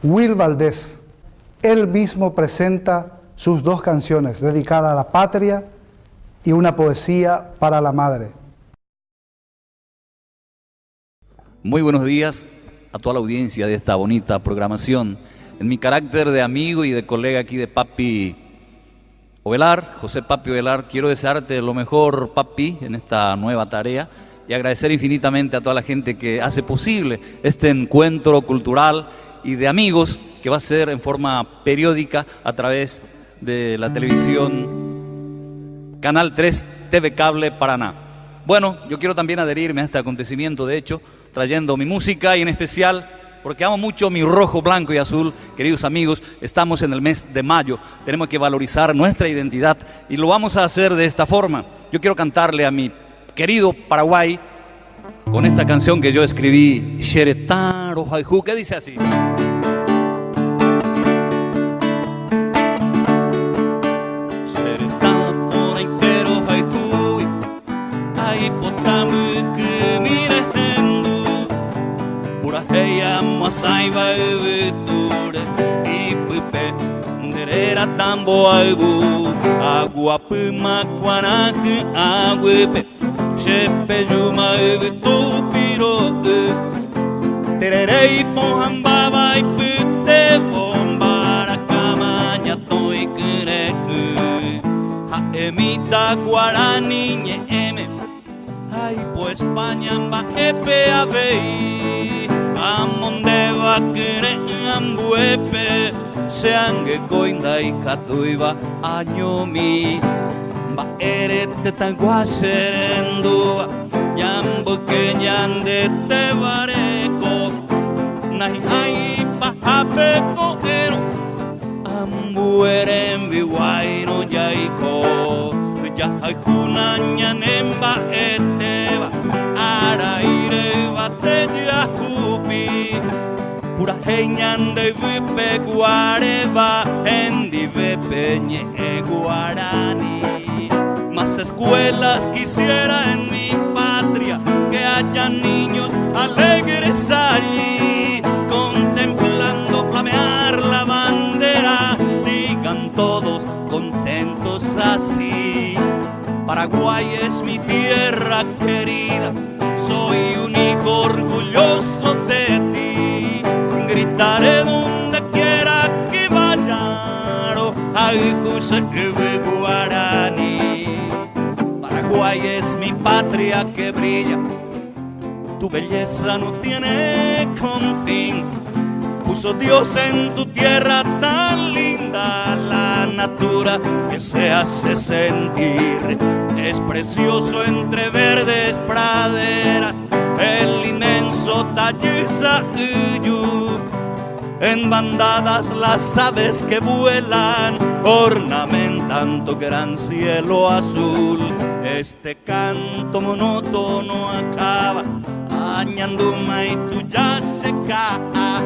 Will Valdés. Él mismo presenta sus 2 canciones dedicadas a la patria y una poesía para la madre. Muy buenos días a toda la audiencia de esta bonita programación. En mi carácter de amigo y de colega aquí de Papi Ovelar, José Papi Ovelar, quiero desearte lo mejor, Papi, en esta nueva tarea y agradecer infinitamente a toda la gente que hace posible este encuentro cultural y de amigos que va a ser en forma periódica a través de la televisión Canal 3 TV Cable Paraná. Bueno, yo quiero también adherirme a este acontecimiento, de hecho, trayendo mi música y en especial, porque amo mucho mi rojo, blanco y azul, queridos amigos, estamos en el mes de mayo, tenemos que valorizar nuestra identidad y lo vamos a hacer de esta forma. Yo quiero cantarle a mi querido Paraguay con esta canción que yo escribí, Xeretaro Haihu, que dice así. Saiba eviture ipupe derera tambo algu agua puma guanaje aguepe shepe yuma evitu piro tererei pohambaba ipute bombara kamaña toi kere ha emita guarani ñeme ay po España mba epe avei amonde va kere ambuepe seange koinda ikatuiba añomi ba erete tanguaserendua nyambo kenyande te bareko nahi ai pahapeko ero ambueren biwairo yaiko ya haikuna nyanemba eteba araire bateja pura heñan de vipe guareba endi vepeñe guarani. Más escuelas quisiera en mi patria que haya niños alegres allí contemplando flamear la bandera, digan todos contentos así. Paraguay es mi tierra querida, soy un hijo orgulloso de ti, gritaré donde quiera que vaya, ay José Guarani. Paraguay es mi patria que brilla, tu belleza no tiene confín, puso Dios en tu tierra tan linda la natura que se hace sentir. Es precioso entre verdes praderas el inmenso Tayiza Uyu. En bandadas las aves que vuelan ornamentando gran cielo azul. Este canto monótono acaba añanduma y tu ya se cae.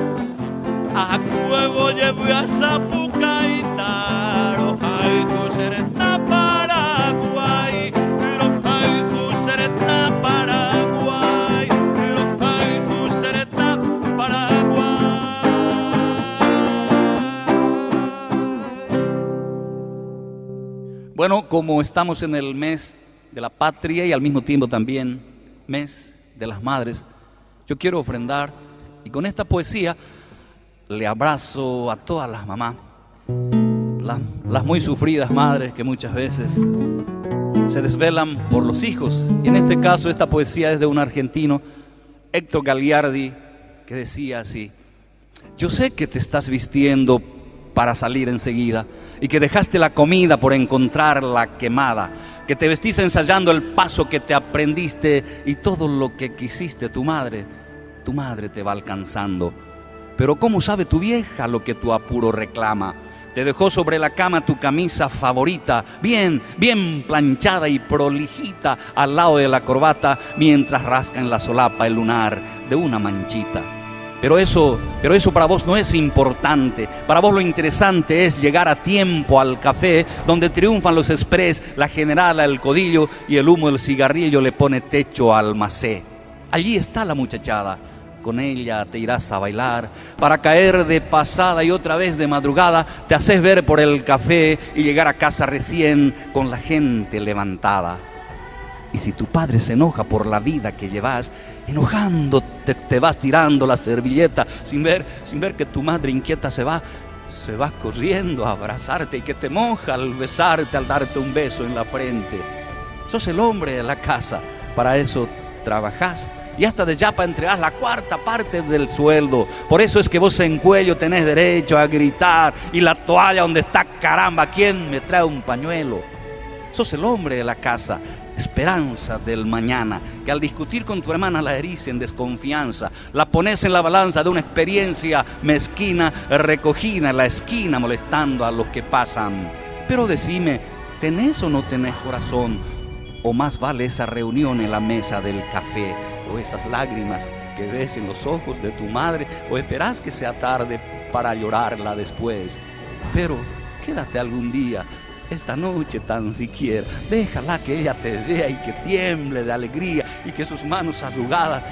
A cuevo llevo a Zapuca y Taro, ay Josereta Paraguay, pero ay Josereta Paraguay, pero ay Josereta Paraguay. Bueno, como estamos en el mes de la patria y al mismo tiempo también mes de las madres, yo quiero ofrendar y con esta poesía le abrazo a todas las mamás, las muy sufridas madres que muchas veces se desvelan por los hijos. Y en este caso esta poesía es de un argentino, Héctor Gagliardi, que decía así: yo sé que te estás vistiendo para salir enseguida y que dejaste la comida por encontrarla quemada, que te vestís ensayando el paso que te aprendiste y todo lo que quisiste tu madre te va alcanzando. Pero ¿cómo sabe tu vieja lo que tu apuro reclama? Te dejó sobre la cama tu camisa favorita, bien planchada y prolijita al lado de la corbata, mientras rasca en la solapa el lunar de una manchita. Pero eso para vos no es importante. Para vos lo interesante es llegar a tiempo al café, donde triunfan los express, la generala, el codillo y el humo del cigarrillo le pone techo al macé. Allí está la muchachada, con ella te irás a bailar, para caer de pasada y otra vez de madrugada, te haces ver por el café y llegar a casa recién con la gente levantada. Y si tu padre se enoja por la vida que llevas, enojando te vas tirando la servilleta sin ver que tu madre inquieta se va corriendo a abrazarte y que te moja al besarte, al darte un beso en la frente. Sos el hombre de la casa, para eso trabajás y hasta de yapa entregás la cuarta parte del sueldo. Por eso es que vos en cuello tenés derecho a gritar y la toalla donde está, caramba, ¿quién me trae un pañuelo? Sos el hombre de la casa, esperanza del mañana, que al discutir con tu hermana la herís en desconfianza, la pones en la balanza de una experiencia mezquina, recogida en la esquina molestando a los que pasan. Pero decime, ¿tenés o no tenés corazón? ¿O más vale esa reunión en la mesa del café? ¿O esas lágrimas que ves en los ojos de tu madre? ¿O esperás que sea tarde para llorarla después? Pero quédate algún día, esta noche tan siquiera, déjala que ella te vea y que tiemble de alegría y que sus manos arrugadas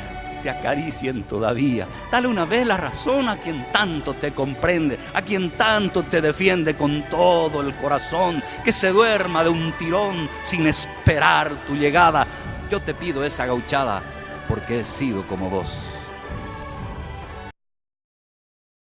te acaricien todavía. Dale una vez la razón a quien tanto te comprende, a quien tanto te defiende con todo el corazón, que se duerma de un tirón sin esperar tu llegada. Yo te pido esa gauchada porque he sido como vos.